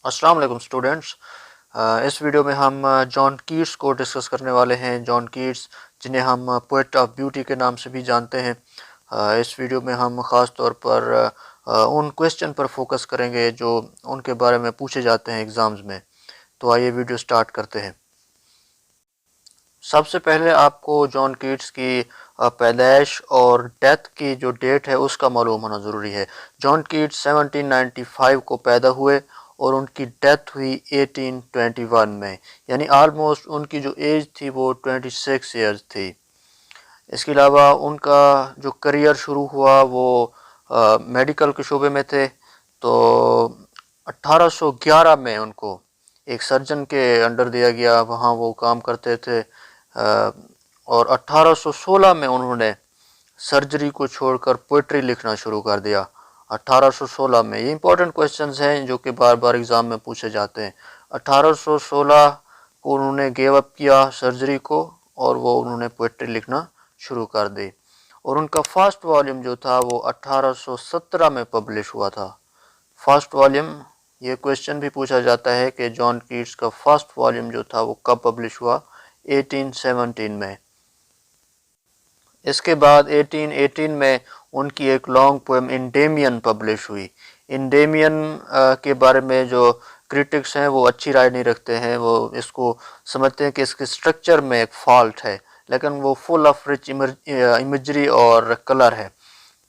अस्सलाम वालेकुम स्टूडेंट्स। इस वीडियो में हम जॉन कीट्स को डिस्कस करने वाले हैं। जॉन कीट्स, जिन्हें हम पोएट ऑफ ब्यूटी के नाम से भी जानते हैं। इस वीडियो में हम ख़ास तौर पर उन क्वेश्चन पर फोकस करेंगे जो उनके बारे में पूछे जाते हैं एग्ज़ाम्स में। तो आइए वीडियो स्टार्ट करते हैं। सबसे पहले आपको जॉन कीट्स की पैदाइश और डेथ की जो डेट है उसका मालूम होना ज़रूरी है। जॉन कीट्स 1795 को पैदा हुए और उनकी डेथ हुई 1821 में, यानी आलमोस्ट उनकी जो एज थी वो 26 ईयर्स थी। इसके अलावा उनका जो करियर शुरू हुआ वो मेडिकल के शोबे में थे। तो 1811 में उनको एक सर्जन के अंडर दिया गया, वहाँ वो काम करते थे। और 1816 में उन्होंने सर्जरी को छोड़कर पोइट्री लिखना शुरू कर दिया। 1816 में, ये इंपॉर्टेंट क्वेश्चंस हैं जो कि बार बार एग्ज़ाम में पूछे जाते हैं। 1816 को उन्होंने गिव अप किया सर्जरी को और वो उन्होंने पोइट्री लिखना शुरू कर दी। और उनका फर्स्ट वॉल्यूम जो था वो 1817 में पब्लिश हुआ था। फर्स्ट वॉल्यूम, ये क्वेश्चन भी पूछा जाता है कि जॉन कीट्स का फर्स्ट वॉल्यूम जो था वो कब पब्लिश हुआ, 1817 में। इसके बाद 1818 में उनकी एक लॉन्ग पोएम इंडेमियन पब्लिश हुई। इंडेमियन के बारे में जो क्रिटिक्स हैं वो अच्छी राय नहीं रखते हैं। वो इसको समझते हैं कि इसके स्ट्रक्चर में एक फॉल्ट है, लेकिन वो फुल ऑफ रिच इमेजरी और कलर है।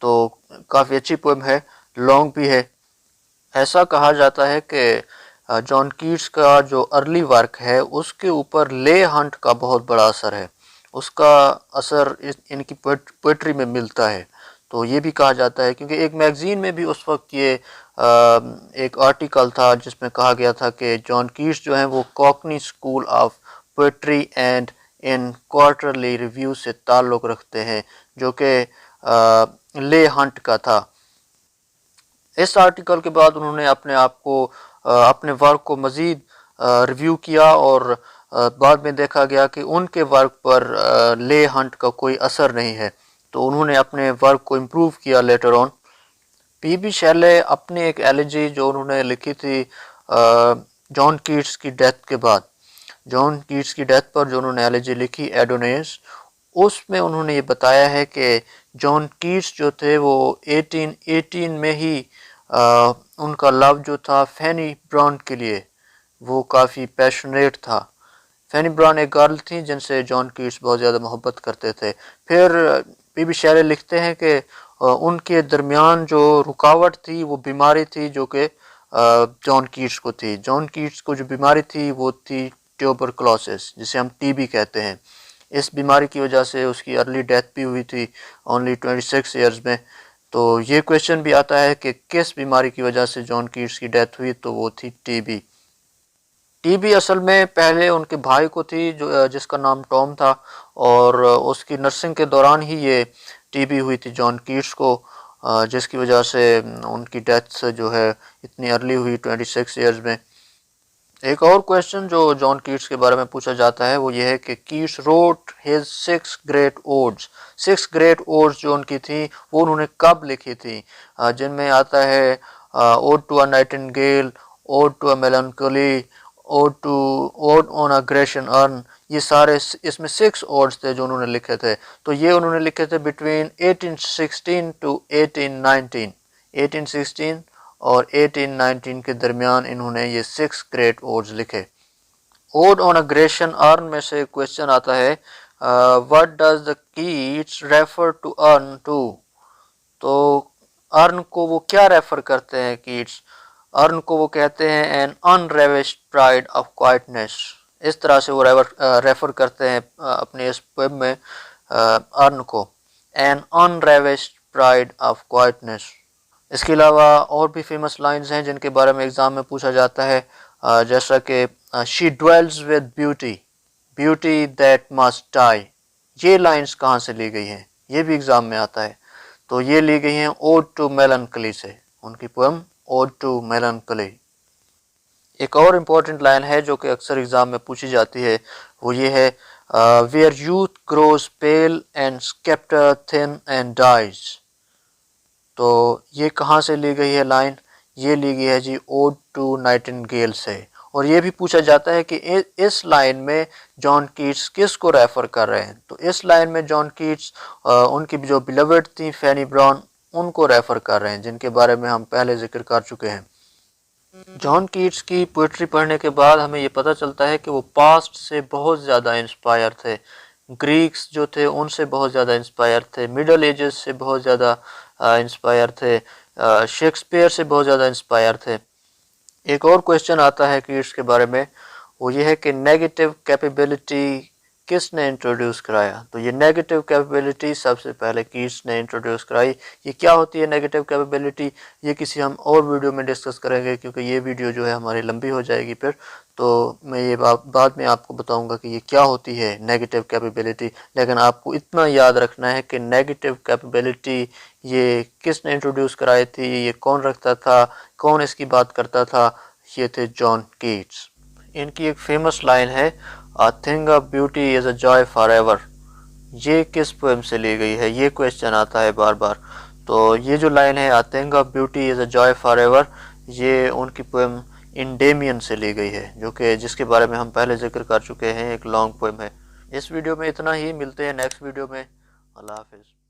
तो काफ़ी अच्छी पोएम है, लॉन्ग भी है। ऐसा कहा जाता है कि जॉन कीट्स का जो अर्ली वर्क है उसके ऊपर ले हंट का बहुत बड़ा असर है। उसका असर इनकी पोइट्री में मिलता है। तो ये भी कहा जाता है, क्योंकि एक मैगज़ीन में भी उस वक्त ये एक आर्टिकल था जिसमें कहा गया था कि जॉन कीट्स जो हैं वो Cockney school of poetry and in quarterly review से ताल्लुक़ रखते हैं, जो कि ले हंट का था। इस आर्टिकल के बाद उन्होंने अपने आप को अपने वर्क को मज़ीद रिव्यू किया और बाद में देखा गया कि उनके वर्क पर ले हंट का कोई असर नहीं है। तो उन्होंने अपने वर्क को इम्प्रूव किया लेटर ऑन। पी.बी. शेले अपनी एक एलिजी जो उन्होंने लिखी थी जॉन कीट्स की डेथ के बाद, जॉन कीट्स की डेथ पर जो उन्होंने एलिजी लिखी एडोनियस, उसमें उन्होंने ये बताया है कि जॉन कीट्स जो थे वो 1818 में ही उनका लव जो था फैनी ब्राउन के लिए वो काफ़ी पैशनेट था। फैनी ब्राउन एक गर्ल थी जिनसे जॉन कीट्स बहुत ज़्यादा मोहब्बत करते थे। फिर पी.बी. शेले लिखते हैं कि उनके दरमियान जो रुकावट थी वो बीमारी थी जो कि जॉन कीट्स को थी। जॉन कीट्स को जो बीमारी थी वो थी ट्यूबरकुलोसिस, जिसे हम टीबी कहते हैं। इस बीमारी की वजह से उसकी अर्ली डेथ भी हुई थी ओनली 26 ईयर्स में। तो ये क्वेश्चन भी आता है कि किस बीमारी की वजह से जॉन कीट्स की डेथ हुई, तो वो थी टीबी। टीबी असल में पहले उनके भाई को थी जो जिसका नाम टॉम था, और उसकी नर्सिंग के दौरान ही ये टीबी हुई थी जॉन कीट्स को, जिसकी वजह से उनकी डेथ जो है इतनी अर्ली हुई 26 ईयर्स में। एक और क्वेश्चन जो जॉन कीट्स के बारे में पूछा जाता है वो ये है कि Keats road his 6 great odds. 6 great odds जो उनकी थी वो उन्होंने कब लिखी थी, जिनमें आता है ode to a nightingale, ode to a melancholy, ode on a Grecian urn. ये सारे इसमें 6 ओड्स थे जो उन्होंने लिखे थे। तो ये उन्होंने लिखे थे बिटवीन 1816 टू 1819। 1816 और 1819 के दरमियान इन्होंने ये 6 ग्रेट ओड्स लिखे। Ode on a Grecian urn में से क्वेश्चन आता है, what does the Keats refer to urn to. तो अर्न को वो क्या रेफर करते हैं कीट्स? अर्न को वो कहते हैं N unravished pride of quietness. इस तरह से वो रेफर करते हैं अपने इस पोएम में अर्न को, N unravished pride of quietness. इसके अलावा और भी फेमस लाइंस हैं जिनके बारे में एग्ज़ाम में पूछा जाता है, जैसा कि she dwells with beauty, beauty that must die. ये लाइंस कहाँ से ली गई हैं, ये भी एग्ज़ाम में आता है। तो ये ली गई हैं ओड टू मेलंकली से, उनकी पोएम ओड टू मेलंकली। एक और इम्पोर्टेंट लाइन है जो कि अक्सर एग्ज़ाम में पूछी जाती है, वो ये है, where youth grows pale and spectre thin and dies. तो ये कहाँ से ली गई है लाइन? یہ لی گئی ہے جی اوڈ ٹو نائٹنگیل سے، اور یہ بھی پوچھا جاتا ہے کہ اس لائن میں جان کیٹس کس کو ریفر کر رہے ہیں، تو اس لائن میں جان کیٹس ان کی جو بلیوڈ تھیں فینی براؤن ان کو ریفر کر رہے ہیں، جن کے بارے میں ہم پہلے ذکر کر چکے ہیں۔ جان کیٹس کی پوئٹری پڑھنے کے بعد ہمیں یہ پتہ چلتا ہے کہ وہ پاسٹ سے بہت زیادہ انسپائر تھے، گریکس جو تھے ان سے بہت زیادہ انسپائر تھے، مڈل ایجز سے بہت زیادہ انسپائر تھے، شیکسپیئر سے بہت زیادہ انسپائر تھے۔ ایک اور کویشچن آتا ہے کیٹس کے بارے میں، وہ یہ ہے کہ نیگیٹو کیپیبلٹی کس نے انٹروڈیوس کرایا، تو یہ نیگیٹو کیپیبلٹی سب سے پہلے کیٹس نے انٹروڈیوس کرائی۔ یہ کیا ہوتی ہے نیگیٹو کیپیبلٹی، یہ کسی ہم اور ویڈیو میں ڈسکس کریں گے، کیونکہ یہ ویڈیو جو ہے ہماری لمبی ہو جائے گی پھر، تو میں یہ بعد میں آپ کو بتاؤں گا کہ یہ کیا ہوتی ہے نیگیٹو کیپیبلٹی، لیکن آپ کو اتنا یاد رکھنا ہے کہ نیگیٹو کیپیبلٹی یہ کس نے انٹروڈیوس کرائی تھی، یہ کون رکھتا تھا، کون اس کی بات کرتا تھا، یہ تھے جان کیٹس۔ ان کی ایک فیمس لائن ہے "A thing of beauty is a joy forever"، یہ کس پوئم سے لی گئی ہے، یہ کویشچن آتا ہے بار بار۔ تو یہ جو لائن ہے "A thing of beauty is a joy forever" یہ ان کی پوئم انڈیمین سے لی گئی ہے، جس کے بارے میں ہم پہلے ذکر کر چکے ہیں، ایک لانگ پوئم ہے۔ اس ویڈیو میں اتنا ہی، ملتے ہیں نیکسٹ ویڈیو میں، اللہ حافظ۔